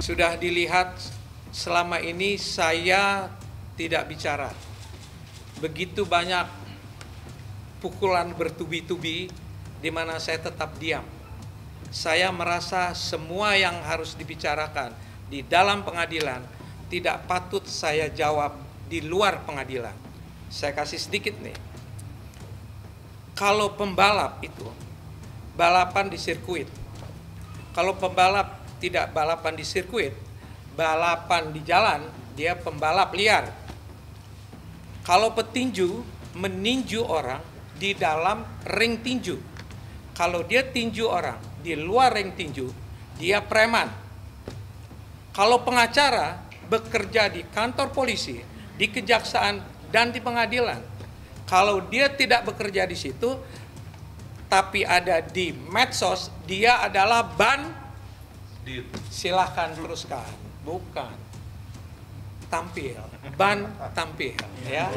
Sudah dilihat selama ini saya tidak bicara. Begitu banyak pukulan bertubi-tubi di mana saya tetap diam. Saya merasa semua yang harus dibicarakan di dalam pengadilan tidak patut saya jawab di luar pengadilan. Saya kasih sedikit nih. Kalau pembalap itu balapan di sirkuit. Kalau pembalap tidak balapan di sirkuit, balapan di jalan, dia pembalap liar. Kalau petinju meninju orang di dalam ring tinju. Kalau dia tinju orang di luar ring tinju, dia preman. Kalau pengacara bekerja di kantor polisi, di kejaksaan, dan di pengadilan, kalau dia tidak bekerja di situ, tapi ada di medsos, dia adalah silahkan teruskan. Bukan. Tampil. Tampil. Ya.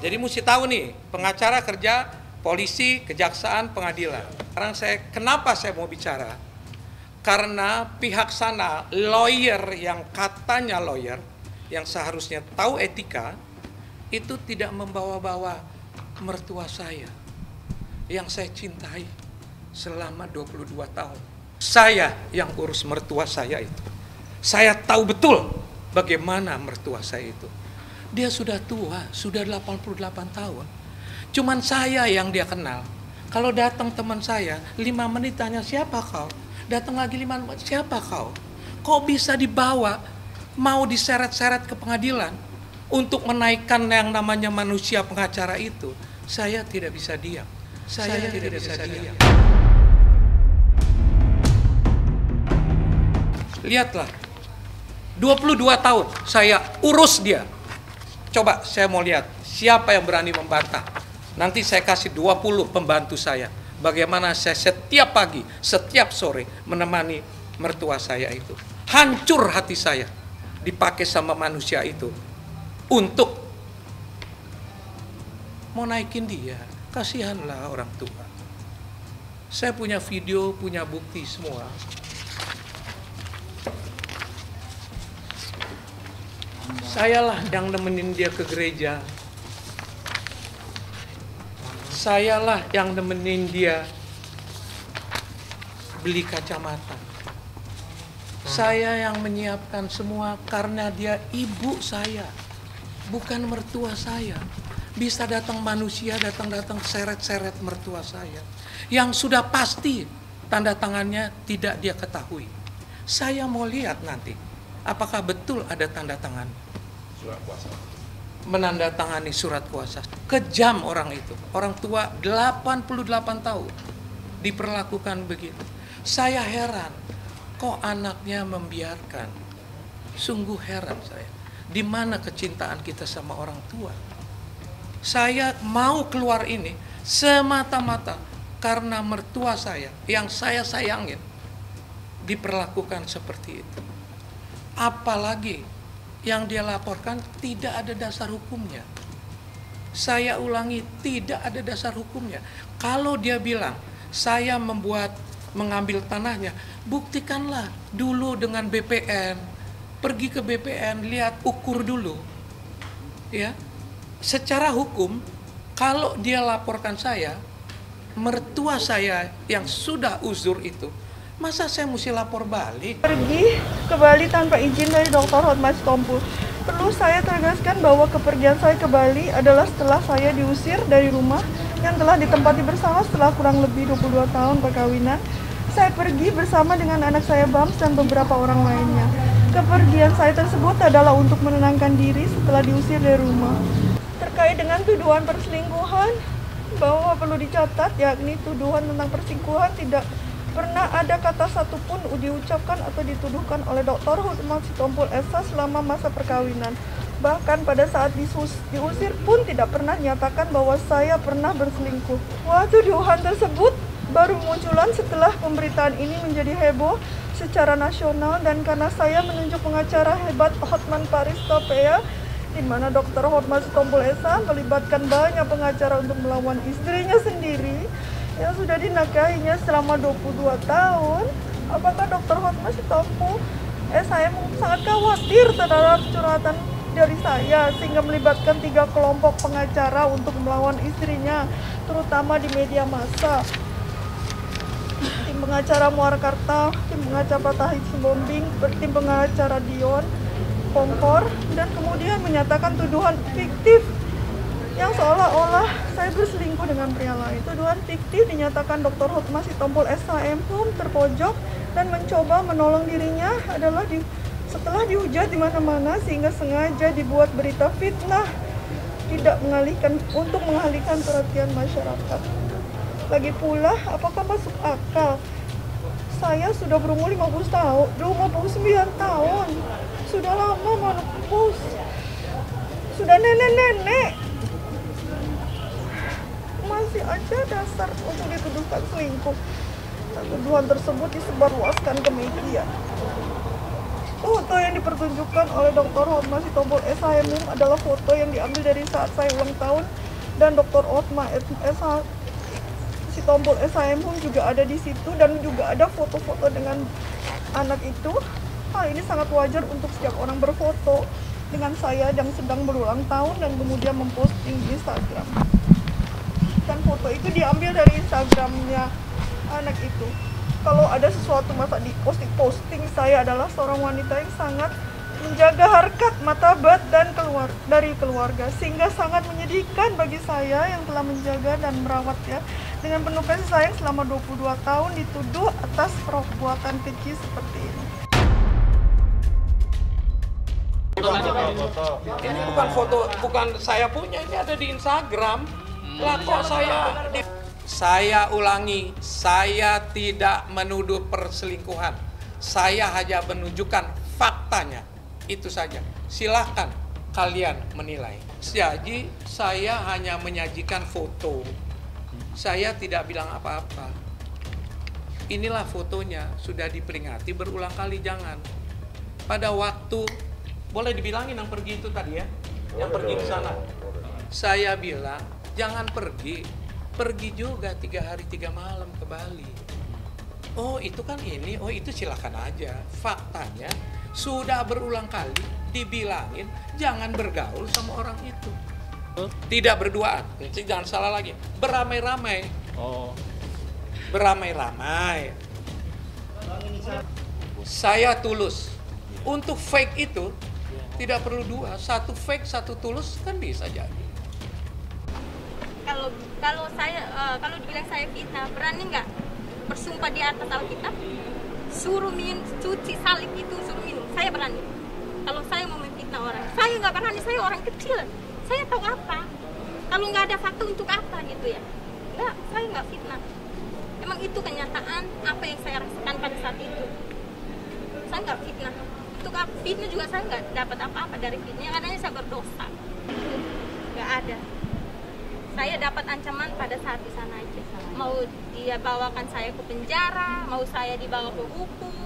Jadi mesti tahu nih, pengacara kerja, polisi, kejaksaan, pengadilan. Kenapa saya mau bicara? Karena pihak sana, lawyer yang katanya lawyer, yang seharusnya tahu etika, itu tidak membawa-bawa mertua saya yang saya cintai selama 22 tahun. Saya yang urus mertua saya itu. Saya tahu betul bagaimana mertua saya itu. Dia sudah tua, sudah 88 tahun. Cuman saya yang dia kenal. Kalau datang teman saya, 5 menit tanya siapa kau? Datang lagi 5 menit, siapa kau? Kok bisa dibawa, mau diseret-seret ke pengadilan untuk menaikkan yang namanya manusia pengacara itu? Saya tidak bisa diam. Saya tidak bisa diam. Lihatlah, 22 tahun saya urus dia. Coba saya mau lihat siapa yang berani membantah. Nanti saya kasih 20 pembantu saya. Bagaimana saya setiap pagi, setiap sore menemani mertua saya itu. Hancur hati saya dipakai sama manusia itu untuk mau naikin dia. Kasihanlah orang tua. Saya punya video, punya bukti semua. Sayalah yang nemenin dia ke gereja. Sayalah yang nemenin dia beli kacamata. Saya yang menyiapkan semua karena dia ibu saya, bukan mertua saya. Bisa datang manusia, datang seret-seret mertua saya. Yang sudah pasti tanda tangannya tidak dia ketahui. Saya mau lihat nanti, apakah betul ada tanda tangan. Surat kuasa. Menandatangani surat kuasa. Kejam orang itu. Orang tua 88 tahun diperlakukan begitu. Saya heran, kok anaknya membiarkan. Sungguh heran saya. Di mana kecintaan kita sama orang tua? Saya mau keluar ini semata-mata karena mertua saya yang saya sayangin diperlakukan seperti itu. Apalagi yang dia laporkan tidak ada dasar hukumnya. Saya ulangi, tidak ada dasar hukumnya. Kalau dia bilang, saya mengambil tanahnya, buktikanlah dulu dengan BPN. Pergi ke BPN, lihat, ukur dulu. Ya, secara hukum, kalau dia laporkan saya, mertua saya yang sudah uzur itu, masa saya mesti lapor balik? Pergi ke Bali tanpa izin dari Dr. Hotma Sitompul. Perlu saya tegaskan bahwa kepergian saya ke Bali adalah setelah saya diusir dari rumah yang telah ditempati bersama setelah kurang lebih 22 tahun perkawinan. Saya pergi bersama dengan anak saya Bams dan beberapa orang lainnya. Kepergian saya tersebut adalah untuk menenangkan diri setelah diusir dari rumah. Terkait dengan tuduhan perselingkuhan, bahwa perlu dicatat, yakni tuduhan tentang perselingkuhan tidak pernah ada kata satupun diucapkan atau dituduhkan oleh Dr. Hotma Sitompul SH selama masa perkawinan. Bahkan pada saat diusir pun tidak pernah nyatakan bahwa saya pernah berselingkuh. Wah, tuduhan tersebut baru munculan setelah pemberitaan ini menjadi heboh secara nasional dan karena saya menunjuk pengacara hebat Hotman Paris Topea, di mana Dr. Hotma Sitompul SH melibatkan banyak pengacara untuk melawan istrinya sendiri yang sudah dinikahinya selama 22 tahun. Apakah Dr. Hotma Sitompul Saya sangat khawatir terhadap curhatan dari saya sehingga melibatkan 3 kelompok pengacara untuk melawan istrinya, terutama di media massa. Tim pengacara Muarkarta, tim pengacara Patahit Simbombing, tim pengacara Dion, Kompor, dan kemudian menyatakan tuduhan fiktif yang seolah-olah saya berselingkuh dengan pria lain. Tuduhan fiktif dinyatakan Dr. Hotma Sitompul SHM terpojok dan mencoba menolong dirinya adalah setelah dihujat di mana-mana sehingga sengaja dibuat berita fitnah tidak untuk mengalihkan perhatian masyarakat. Lagi pula, apakah masuk akal? Saya sudah berumur 59 tahun. Sudah lama menopause. Sudah nenek-nenek. Masih aja dasar untuk dituduhkan selingkuh. Tuduhan tersebut disebarluaskan ke media. Foto yang dipertunjukkan oleh Dr. Hotma Sitompul SHM adalah foto yang diambil dari saat saya ulang tahun, dan Dr. Hotma Sitompul SHM juga ada di situ, dan juga ada foto-foto dengan anak itu. Hal ini sangat wajar untuk setiap orang berfoto dengan saya yang sedang berulang tahun dan kemudian memposting di Instagram. Dan foto itu diambil dari Instagramnya anak itu. Kalau ada sesuatu masa di posting saya adalah seorang wanita yang sangat menjaga harkat martabat dan dari keluarga, sehingga sangat menyedihkan bagi saya yang telah menjaga dan merawatnya dengan penuh kasih sayang selama 22 tahun dituduh atas perbuatan keji seperti ini. Ini bukan foto, bukan saya punya, ini ada di Instagram. Lah kok saya ulangi, saya tidak menuduh perselingkuhan. Saya hanya menunjukkan faktanya. Itu saja. Silahkan kalian menilai. Jadi saya hanya menyajikan foto. Saya tidak bilang apa-apa. Inilah fotonya, sudah diperingati berulang kali, jangan. Pada waktu, boleh dibilangin yang pergi itu tadi ya? Yang pergi ke sana. Saya bilang, jangan pergi. Pergi juga 3 hari 3 malam ke Bali. Oh itu kan ini, oh itu silakan aja. Faktanya sudah berulang kali dibilangin jangan bergaul sama orang itu. Tidak berduaan, jangan salah lagi. Beramai-ramai. Beramai-ramai. Saya tulus. Untuk fake itu tidak perlu 2, 1 fake, 1 tulus kan bisa jadi. Kalau dibilang saya fitnah, berani nggak bersumpah di atas Alkitab? Suruh cuci salib itu, suruh minum. Saya berani. Kalau saya mau memfitnah orang, saya nggak berani. Saya orang kecil. Saya tahu apa. Kalau nggak ada fakta untuk apa gitu ya? Nggak, saya nggak fitnah. Emang itu kenyataan apa yang saya rasakan pada saat itu. Saya nggak fitnah. Untuk fitnah juga saya nggak dapat apa-apa dari fitnah. Karena saya berdosa. Nggak ada. Saya dapat ancaman pada saat di sana aja. Mau dia bawakan saya ke penjara, mau saya dibawa ke hukum,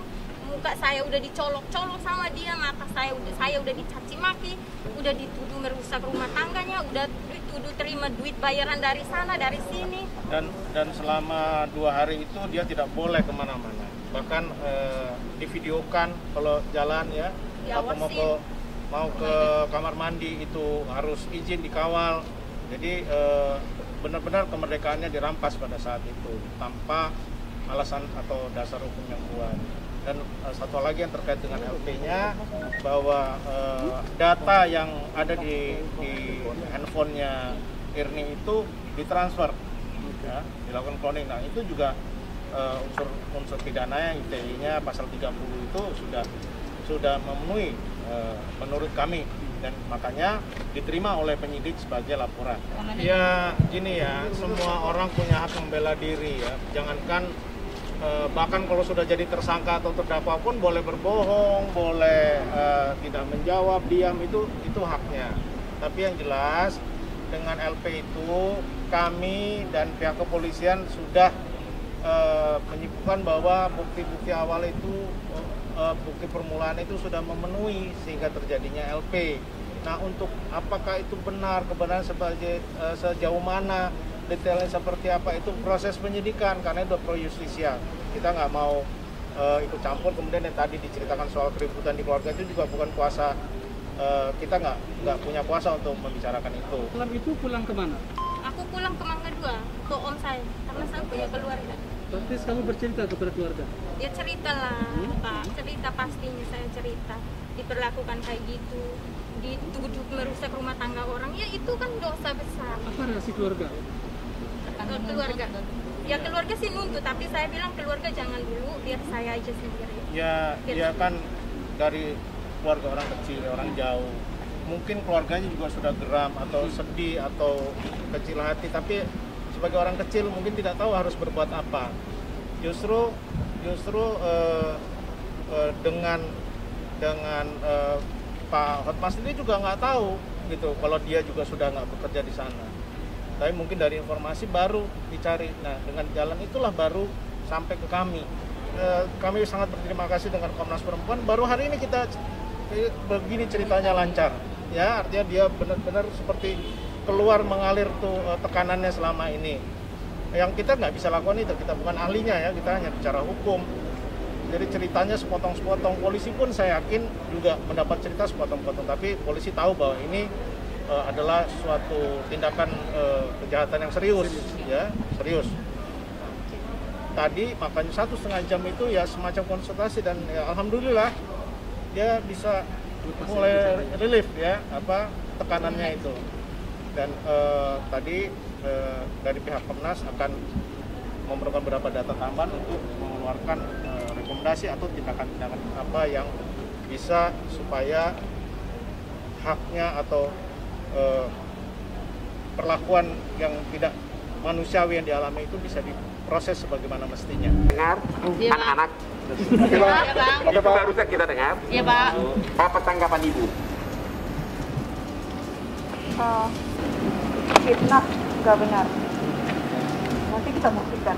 muka saya udah dicolok-colok sama dia, mata saya udah dicaci maki, udah dituduh merusak rumah tangganya, udah dituduh terima duit bayaran dari sana dari sini. Dan selama 2 hari itu dia tidak boleh kemana-mana. Bahkan divideokan kalau jalan ya atau mau ke kamar mandi itu harus izin dikawal. Jadi benar-benar kemerdekaannya dirampas pada saat itu tanpa alasan atau dasar hukum yang kuat. Dan satu lagi yang terkait dengan LP-nya, bahwa data yang ada di handphonenya Irni itu ditransfer, ya, dilakukan cloning. Nah itu juga unsur pidananya, ITE-nya pasal 30 itu sudah memenuhi menurut kami. Dan makanya diterima oleh penyidik sebagai laporan. Ya gini ya, semua orang punya hak membela diri ya. Jangankan bahkan kalau sudah jadi tersangka atau terdakwa pun boleh berbohong, boleh tidak menjawab, diam, itu haknya. Tapi yang jelas dengan LP itu kami dan pihak kepolisian sudah menyimpulkan bahwa bukti-bukti awal itu bukti permulaan itu sudah memenuhi sehingga terjadinya LP. Nah untuk apakah itu benar, kebenaran sebagai sejauh mana, detailnya seperti apa, itu proses penyidikan karena itu pro justisia. Kita nggak mau ikut campur. Kemudian yang tadi diceritakan soal keributan di keluarga itu juga bukan kuasa, kita nggak punya kuasa untuk membicarakan itu. Malam itu pulang kemana? Aku pulang ke Mangga 2 ke om saya karena saya punya keluarga. Terus kamu bercerita kepada keluarga? Ya cerita lah, Pak. Cerita pastinya saya cerita. Diperlakukan kayak gitu, dituduh merusak rumah tangga orang, ya itu kan dosa besar. Apa reaksi keluarga? Keluarga, ya keluarga sih nuntut, tapi saya bilang keluarga jangan dulu, biar saya aja sendiri. Ya kan dari keluarga orang kecil, orang jauh. Mungkin keluarganya juga sudah geram atau sedih atau kecil hati, tapi sebagai orang kecil mungkin tidak tahu harus berbuat apa. Justru dengan Pak Hotmas ini juga nggak tahu gitu kalau dia juga sudah nggak bekerja di sana. Tapi mungkin dari informasi baru dicari. Nah, dengan jalan itulah baru sampai ke kami. Kami sangat berterima kasih dengan Komnas Perempuan. Baru hari ini kita begini ceritanya lancar. Ya, artinya dia benar-benar seperti keluar mengalir tuh tekanannya selama ini. Yang kita nggak bisa lakukan itu, kita bukan ahlinya ya, kita hanya bicara hukum. Jadi ceritanya sepotong-sepotong. Polisi pun saya yakin juga mendapat cerita sepotong-sepotong. Tapi polisi tahu bahwa ini adalah suatu tindakan kejahatan yang serius, ya serius. Tadi makanya 1,5 jam itu ya semacam konsultasi dan ya, alhamdulillah dia bisa mulai relief ya tekanannya itu. Dan tadi dari pihak Komnas akan memerlukan beberapa data tambahan untuk mengeluarkan rekomendasi atau tindakan-tindakan apa yang bisa supaya haknya atau perlakuan yang tidak manusiawi yang dialami itu bisa diproses sebagaimana mestinya. Dengar Iya, anak-anak Iya, Bang. itu barusan kita dengar. Iya, Pak. Apa tanggapan ibu? Fitnah nggak benar. Nanti kita buktikan.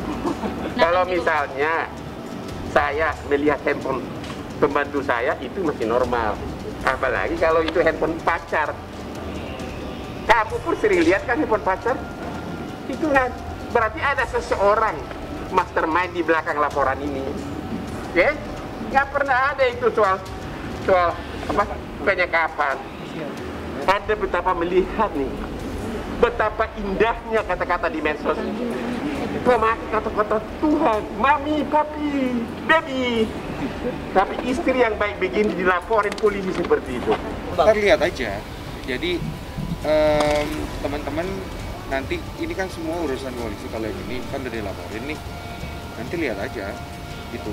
Kalau misalnya saya melihat handphone pembantu saya itu masih normal. Apalagi kalau itu handphone pacar. Kamu pun sering lihat kan handphone pacar? Itu kan berarti ada seseorang mastermind di belakang laporan ini. Oke? Nggak pernah ada itu soal apa penyekapan. Anda betapa melihat nih, betapa indahnya kata-kata di medsos. Pemakai kata-kata Tuhan, mami, papi, baby. Tapi istri yang baik begini dilaporin polisi seperti itu. Ntar lihat aja. Jadi teman-teman nanti ini kan semua urusan polisi, kalau yang ini kan udah dilaporin nih. Nanti lihat aja gitu.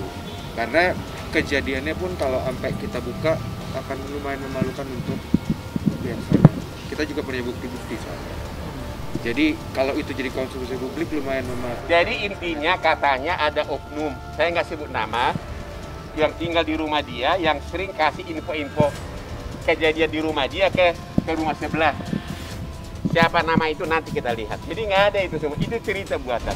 Karena kejadiannya pun kalau sampai kita buka akan lumayan memalukan untuk biasanya. Kita juga punya bukti-bukti soalnya. Jadi kalau itu jadi konsumsi publik lumayan Jadi intinya katanya ada oknum, saya nggak sebut nama, yang tinggal di rumah dia, yang sering kasih info-info kejadian di rumah dia ke rumah sebelah. Siapa nama itu nanti kita lihat. Jadi nggak ada itu semua, itu cerita buatan.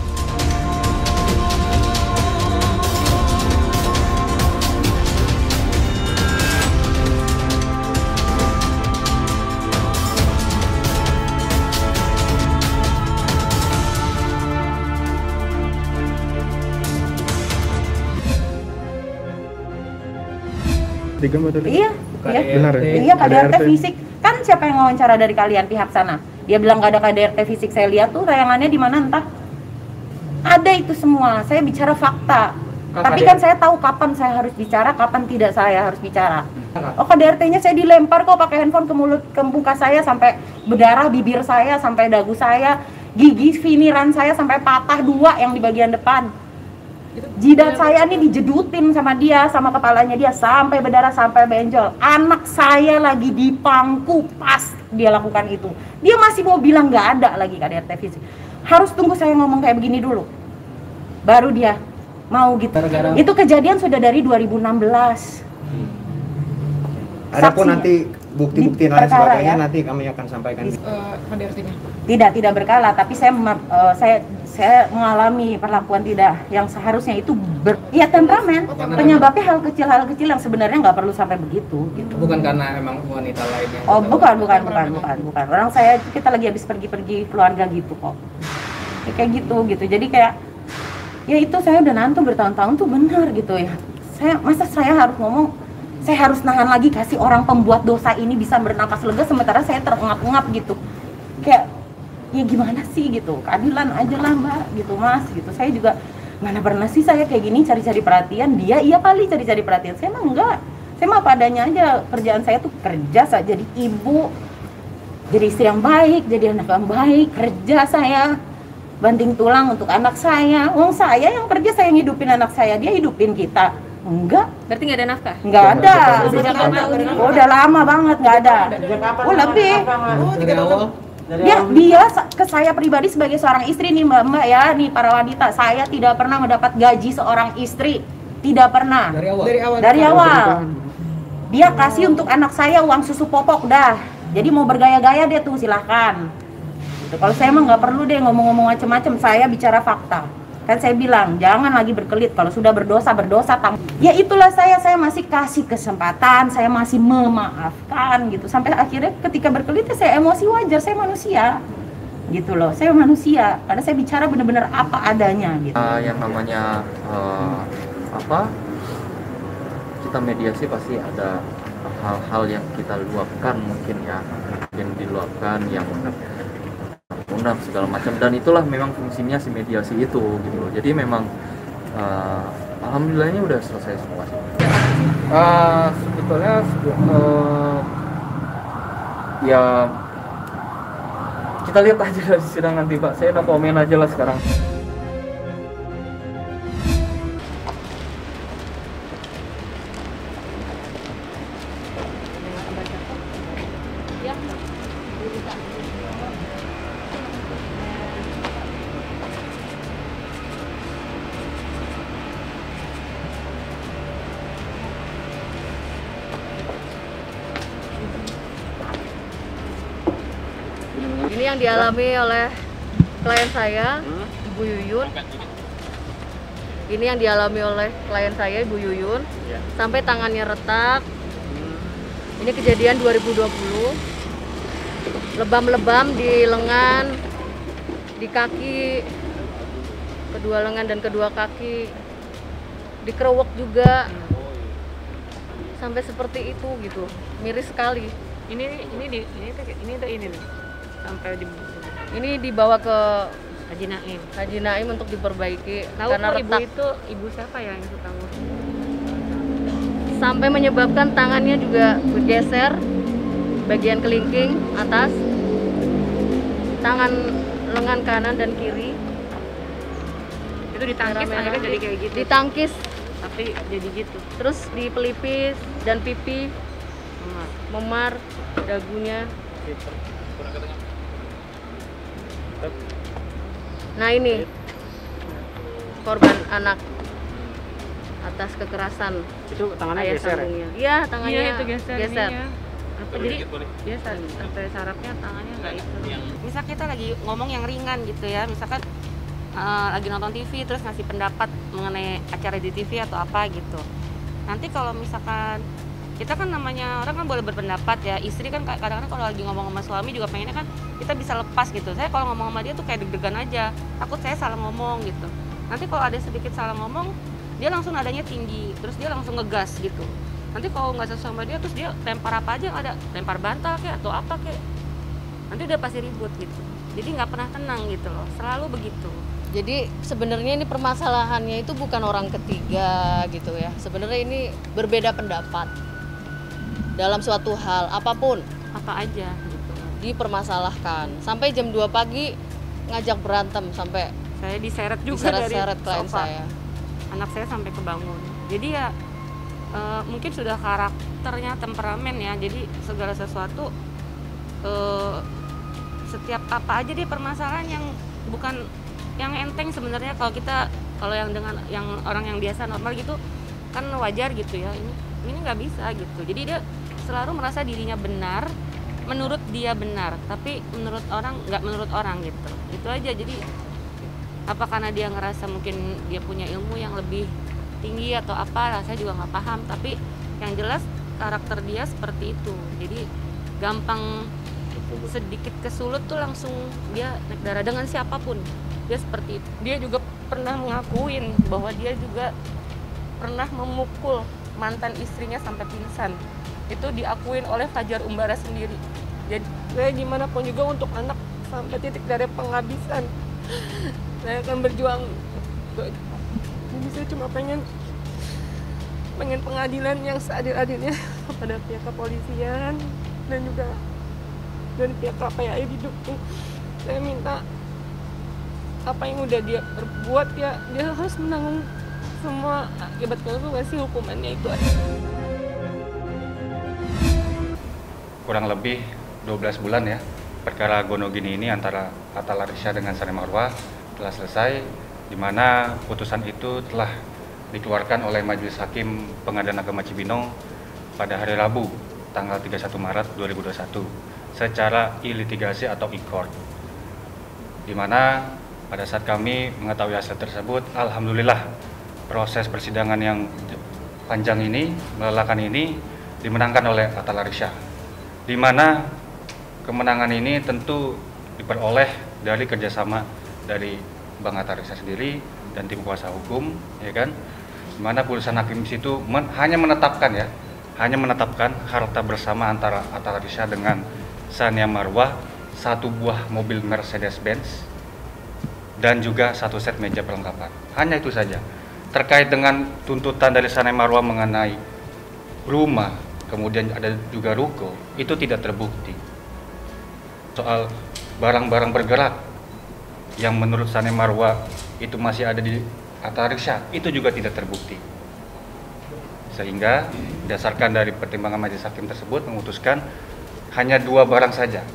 Iya, benar ya? iya KDRT fisik. Kan siapa yang wawancara dari kalian pihak sana? Dia bilang nggak ada KDRT fisik. Saya lihat tuh tayangannya di mana entah. Ada itu semua. Saya bicara fakta. Tapi kan saya tahu kapan saya harus bicara, kapan tidak saya harus bicara. Oh, KDRT-nya saya dilempar kok pakai handphone ke mulut, ke muka saya sampai berdarah, bibir saya sampai dagu saya, gigi finiran saya sampai patah 2 yang di bagian depan. Jidat saya ini dijedutin sama dia, sama kepalanya dia sampai berdarah, sampai benjol. Anak saya lagi di pangku pas dia lakukan itu. Dia masih mau bilang nggak ada lagi KDRT fisik. Harus tunggu saya ngomong kayak begini dulu, baru dia mau gitu. Itu kejadian sudah dari 2016. Adapun nanti bukti-bukti lain sebagainya ya, nanti kami akan sampaikan. Tidak berkala, tapi saya mengalami perlakuan tidak yang seharusnya itu temperamen. Penyebabnya hal kecil yang sebenarnya nggak perlu sampai begitu. Gitu. Bukan karena emang wanita lainnya. Oh bukan. Orang kita lagi habis pergi keluarga gitu kok. Ya, kayak gitu. Jadi kayak ya itu saya udah nantu bertahun-tahun tuh benar gitu ya. Masa saya harus ngomong, saya harus nahan lagi kasih orang pembuat dosa ini bisa bernapas lega sementara saya terengap-engap gitu. Kayak ya gimana sih gitu, keadilan aja lah Mbak gitu Mas gitu. Saya juga mana pernah sih saya kayak gini cari-cari perhatian, dia iya kali cari-cari perhatian, saya mah enggak. Saya mah padanya aja, kerjaan saya tuh kerja, saya jadi ibu, jadi istri yang baik, jadi anak yang baik, kerja saya banting tulang untuk anak saya. Wong saya yang kerja, saya ngidupin anak saya, dia hidupin kita. Enggak. Berarti nggak ada nafkah? Enggak ada. Oh, udah lama banget nggak ada. Oh, lebih. Dia ke saya pribadi sebagai seorang istri nih Mbak ya, nih para wanita, saya tidak pernah mendapat gaji seorang istri. Tidak pernah. Dari awal. Dia kasih untuk anak saya uang susu popok dah. Jadi mau bergaya-gaya dia tuh silahkan. Gitu. Kalau saya mah nggak perlu deh ngomong-ngomong macem-macem, saya bicara fakta. Kan saya bilang jangan lagi berkelit, kalau sudah berdosa ya itulah saya masih kasih kesempatan, saya masih memaafkan gitu. Sampai akhirnya ketika berkelit saya emosi, wajar, saya manusia gitu loh, saya manusia karena saya bicara benar-benar apa adanya gitu. Yang namanya kita mediasi pasti ada hal-hal yang kita luapkan, mungkin diluapkan yang undang segala macam, dan itulah memang fungsinya si mediasi itu gitu loh. Jadi memang alhamdulillahnya udah selesai semua sih. Sebetulnya ya kita lihat aja dari sidang nanti Pak, saya udah komen aja lah sekarang. Ini yang dialami oleh klien saya, Ibu Yuyun. Ini yang dialami oleh klien saya, Ibu Yuyun. Sampai tangannya retak. Ini kejadian 2020. Lebam-lebam di lengan, di kaki, kedua lengan dan kedua kaki. Dikerewek juga. Sampai seperti itu gitu. Miris sekali. Ini nih. Sampai ini dibawa ke Haji Naim untuk diperbaiki. Tahu karena kok retak. ibu siapa yang itu tahu? Sampai menyebabkan tangannya juga bergeser, bagian kelingking atas, lengan kanan dan kiri. Itu ditangkis akhirnya jadi kayak gitu. Ditangkis Tapi jadi gitu. Terus di pelipis dan pipi memar dagunya. Nah ini korban anak atas kekerasan. Itu tangannya geser ya? Iya, tangannya itu geser. Jadi biasa sampai sarafnya tangannya nggak itu. Misal kita lagi ngomong yang ringan gitu ya, misalkan lagi nonton TV terus ngasih pendapat mengenai acara di TV atau apa gitu. Nanti kalau misalkan kita kan namanya orang kan boleh berpendapat ya, istri kan kadang-kadang kalau lagi ngomong sama suami juga pengennya kan kita bisa lepas gitu. Saya kalau ngomong sama dia tuh kayak deg-degan aja, takut saya salah ngomong gitu. Nanti kalau ada sedikit salah ngomong, dia langsung nadanya tinggi, terus dia langsung ngegas gitu. Nanti kalau nggak sesuai sama dia, terus dia lempar apa aja yang ada, lempar bantal kayak atau apa kayak, nanti udah pasti ribut gitu. Jadi nggak pernah tenang gitu loh, selalu begitu. Jadi sebenarnya ini permasalahannya itu bukan orang ketiga gitu ya. Sebenarnya ini berbeda pendapat dalam suatu hal apapun, apa aja gitu. Dipermasalahkan sampai jam 2 pagi ngajak berantem sampai saya diseret juga dari klien saya. Anak saya sampai kebangun. Jadi ya mungkin sudah karakternya, temperamen ya. Jadi segala sesuatu setiap apa aja deh permasalahan yang bukan yang enteng sebenarnya. Kalau yang dengan yang orang yang biasa normal gitu kan wajar gitu ya. Ini nggak bisa gitu. Jadi dia selalu merasa dirinya benar, menurut dia benar, tapi menurut orang nggak menurut orang gitu. Itu aja. Jadi apa karena dia ngerasa mungkin dia punya ilmu yang lebih tinggi atau apa, saya juga nggak paham. Tapi yang jelas karakter dia seperti itu. Jadi gampang sedikit kesulut tuh langsung dia naik darah dengan siapapun. Dia seperti itu. Dia juga pernah mengakuin bahwa dia juga pernah memukul mantan istrinya sampai pingsan. Itu diakuin oleh Fajar Umbara sendiri. Jadi saya gimana pun juga untuk anak sampai titik dari penghabisan. Saya akan berjuang. Jadi saya cuma pengen pengadilan yang seadil-adilnya kepada pihak kepolisian dan juga dari pihak KPAI didukung. Saya minta apa yang udah dia perbuat ya dia harus menanggung semua akibat konsekuensi hukumannya itu. Kurang lebih 12 bulan ya perkara Gonogini ini antara Atta Larisya dengan Sane Marwah telah selesai, di mana putusan itu telah dikeluarkan oleh Majelis Hakim Pengadilan Agama Cibinong pada hari Rabu tanggal 31 Maret 2021 secara e-litigasi atau e-court, di mana pada saat kami mengetahui hasil tersebut, alhamdulillah proses persidangan yang panjang ini, melelahkan ini dimenangkan oleh Atta Larisya, di mana kemenangan ini tentu diperoleh dari kerjasama dari Bang Atta Larisya sendiri dan tim kuasa hukum, ya kan, di mana putusan hakim di situ hanya menetapkan harta bersama antara Atta Larisya dengan Sane Marwah, satu buah mobil Mercedes-Benz dan juga satu set meja perlengkapan. Hanya itu saja. Terkait dengan tuntutan dari Sane Marwah mengenai rumah, kemudian ada juga ruko, itu tidak terbukti. Soal barang-barang bergerak yang menurut Sane Marwah itu masih ada di Atta Larisya, itu juga tidak terbukti. Sehingga berdasarkan dari pertimbangan majelis hakim tersebut memutuskan hanya 2 barang saja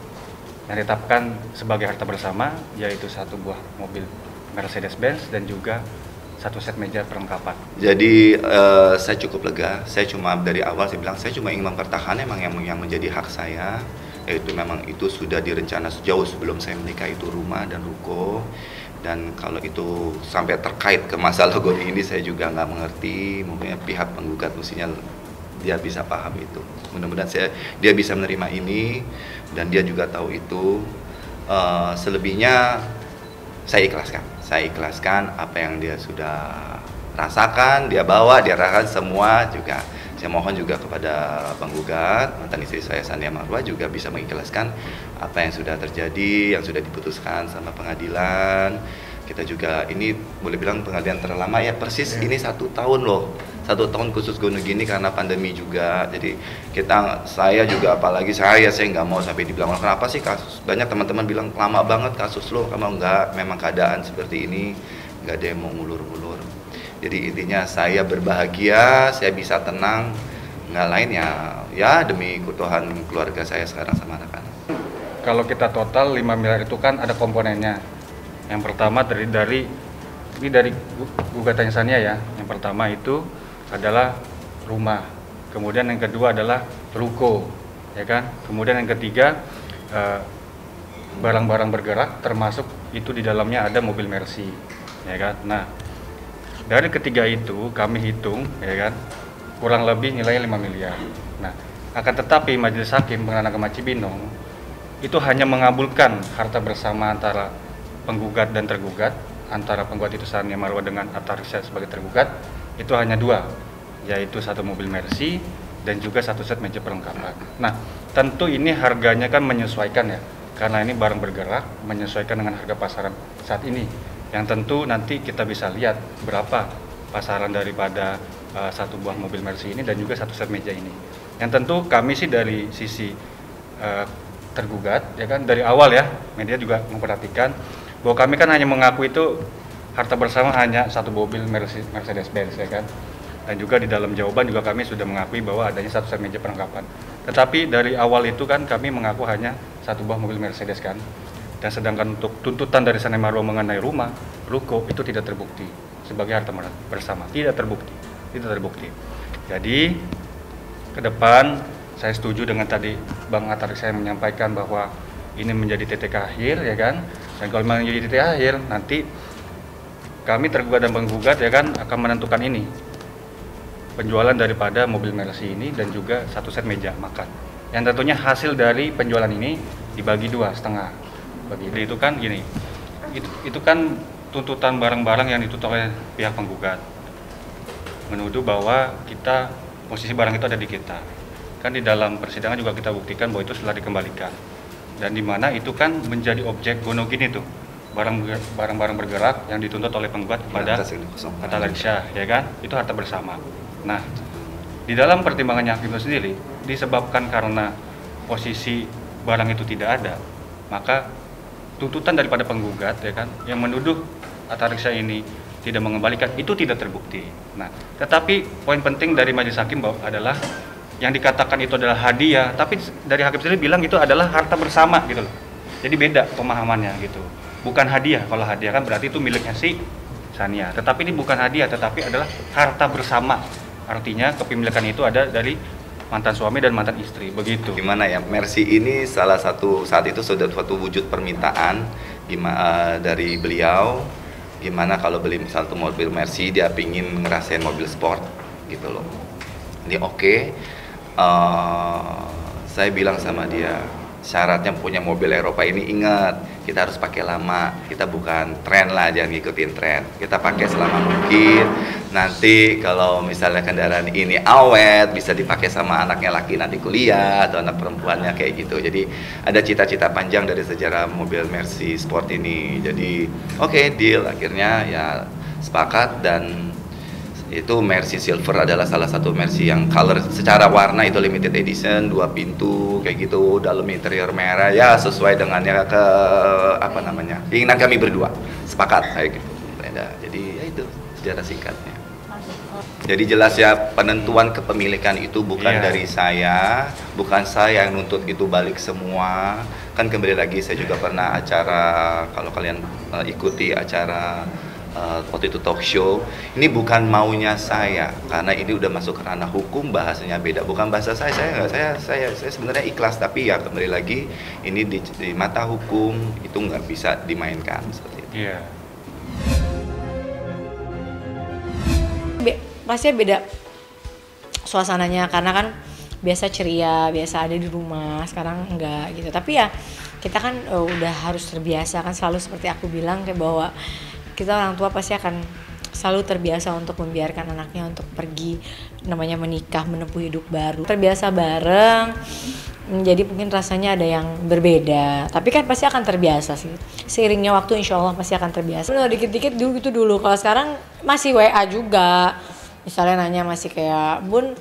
yang ditetapkan sebagai harta bersama, yaitu satu buah mobil Mercedes-Benz dan juga satu set meja perlengkapan. Jadi saya cukup lega. Saya cuma dari awal saya bilang saya cuma ingin mempertahankan memang yang menjadi hak saya, yaitu memang itu sudah direncana sejauh sebelum saya menikah, itu rumah dan ruko. Dan kalau itu sampai terkait ke masalah Goni ini saya juga nggak mengerti. Mungkin pihak penggugat mestinya dia bisa paham itu. Mudah-mudahan dia bisa menerima ini dan dia juga tahu itu. Selebihnya saya ikhlaskan apa yang dia sudah rasakan, dia bawa, dia rasakan semua juga. Saya mohon juga kepada penggugat, mantan istri saya Sane Marwah juga bisa mengikhlaskan apa yang sudah terjadi, yang sudah diputuskan sama pengadilan. Kita juga ini boleh bilang pengadilan terlama ya, persis ini 1 tahun loh. 1 tahun khusus Gonogini karena pandemi juga. Jadi saya juga apalagi saya nggak mau sampai dibilang kenapa sih kasus. Banyak teman-teman bilang lama banget kasus lo, kamu nggak, memang keadaan seperti ini nggak ada yang mau ngulur-ngulur. Jadi intinya saya berbahagia, saya bisa tenang, nggak lain ya demi keutuhan keluarga saya sekarang sama anak-anak. Kalau kita total 5 miliar itu kan ada komponennya. Yang pertama dari gugatannya Sania ya. Yang pertama itu adalah rumah, kemudian yang kedua adalah ruko, ya kan. Kemudian yang ketiga barang-barang bergerak, termasuk itu di dalamnya ada mobil Mercy, ya kan. Nah, dari ketiga itu kami hitung, ya kan, kurang lebih nilainya 5 miliar. Nah, akan tetapi Majelis Hakim Pengadilan Agama Cibinong itu hanya mengabulkan harta bersama antara penggugat dan tergugat, antara penggugat itu Sane Marwah dengan Atta Larisya sebagai tergugat, itu hanya 2, yaitu satu mobil Mercy dan juga satu set meja perlengkapan. Nah, tentu ini harganya kan menyesuaikan ya, karena ini barang bergerak, menyesuaikan dengan harga pasaran saat ini. Yang tentu nanti kita bisa lihat berapa pasaran daripada satu buah mobil Mercy ini dan juga satu set meja ini. Yang tentu kami sih dari sisi tergugat, ya kan, dari awal ya, media juga memperhatikan bahwa kami kan hanya mengaku itu harta bersama hanya satu mobil Mercedes-Benz, ya kan. Dan juga di dalam jawaban juga kami sudah mengakui bahwa adanya satu set meja perlengkapan. Tetapi dari awal itu kan kami mengaku hanya satu buah mobil Mercedes kan. Dan sedangkan untuk tuntutan dari Sane Marwah mengenai rumah, ruko itu tidak terbukti sebagai harta bersama, tidak terbukti. Jadi ke depan saya setuju dengan tadi Bang Atta Larisya yang menyampaikan bahwa ini menjadi titik akhir, ya kan. Dan kalau memang menjadi titik akhir, nanti kami tergugat dan penggugat, ya kan, akan menentukan ini penjualan daripada mobil Mercy ini dan juga satu set meja makan. Yang tentunya hasil dari penjualan ini dibagi 2,5. Begitu itu kan gini. Itu kan tuntutan barang-barang yang dituntut oleh pihak penggugat. menuduh bahwa posisi barang itu ada di kita. Kan di dalam persidangan juga kita buktikan bahwa itu setelah dikembalikan. Dan di mana itu kan menjadi objek gonogin itu. Barang-barang bergerak yang dituntut oleh penggugat kepada Atariksya, ya kan? Itu harta bersama. Nah, di dalam pertimbangannya hakim itu sendiri disebabkan karena posisi barang itu tidak ada, maka tuntutan daripada penggugat, ya kan, yang menuduh Atariksya ini tidak mengembalikan itu tidak terbukti. Nah, tetapi poin penting dari majelis hakim adalah yang dikatakan itu adalah hadiah, tapi dari hakim sendiri bilang itu adalah harta bersama gitu loh. Jadi beda pemahamannya gitu. Bukan hadiah. Kalau hadiah kan berarti itu miliknya si Sania. Tetapi ini bukan hadiah, tetapi adalah harta bersama. Artinya kepemilikan itu ada dari mantan suami dan mantan istri, begitu. Gimana ya, Mercy ini salah satu saat itu sudah suatu wujud permintaan dari beliau. Gimana kalau beli misal tuh mobil Mercy, dia pingin ngerasain mobil sport gitu loh. Ini oke. Saya bilang sama dia, syaratnya punya mobil Eropa ini ingat, kita harus pakai lama. Kita bukan tren lah, jangan ngikutin tren. Kita pakai selama mungkin. Nanti kalau misalnya kendaraan ini awet, bisa dipakai sama anaknya laki nanti kuliah atau anak perempuannya kayak gitu. Jadi ada cita-cita panjang dari sejarah mobil Mercy Sport ini. Jadi oke, deal. Akhirnya ya sepakat, dan itu Mercy Silver adalah salah satu Mercy yang color secara warna itu limited edition, 2 pintu kayak gitu, dalam interior merah, ya sesuai dengannya keinginan kami berdua, sepakat kayak gitu. Jadi ya itu sejarah singkatnya. Jadi jelas ya, penentuan kepemilikan itu bukan dari saya, bukan saya yang nuntut itu balik semua. Kan kembali lagi, saya juga pernah acara, kalau kalian ikuti acara waktu itu talk show, ini bukan maunya saya, karena ini udah masuk ke ranah hukum, bahasanya beda, bukan bahasa saya sebenarnya ikhlas, tapi ya kembali lagi ini di mata hukum itu nggak bisa dimainkan seperti itu. Iya. Pastinya beda suasananya, karena kan biasa ceria, biasa ada di rumah, sekarang enggak gitu. Tapi ya kita kan udah harus terbiasa kan, selalu seperti aku bilang kayak bahwa kita orang tua pasti akan selalu terbiasa untuk membiarkan anaknya untuk pergi, namanya menikah, menempuh hidup baru. Terbiasa bareng, jadi mungkin rasanya ada yang berbeda. Tapi kan pasti akan terbiasa sih. Seiringnya waktu insya Allah pasti akan terbiasa. Dikit-dikit dulu. Kalau sekarang masih WA juga. Misalnya nanya masih kayak, Bun,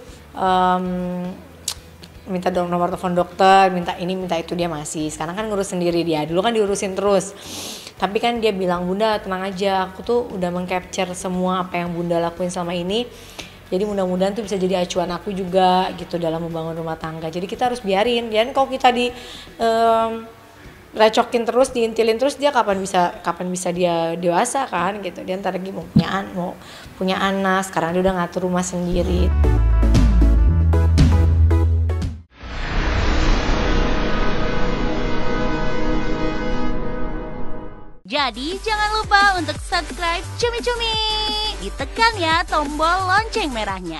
minta nomor telepon dokter, minta ini, minta itu, dia masih. Sekarang kan ngurus sendiri dia. Dulu kan diurusin terus. Tapi kan dia bilang, Bunda tenang aja, aku tuh udah meng-capture semua apa yang Bunda lakuin selama ini. Jadi mudah-mudahan tuh bisa jadi acuan aku juga gitu dalam membangun rumah tangga. Jadi kita harus biarin. Dan kalau kita recokin terus, diintilin terus, dia kapan bisa dia dewasa kan gitu. Dia ntar lagi mau punya anak, sekarang dia udah ngatur rumah sendiri. Jadi jangan lupa untuk subscribe Cumi Cumi. Ditekan ya tombol lonceng merahnya.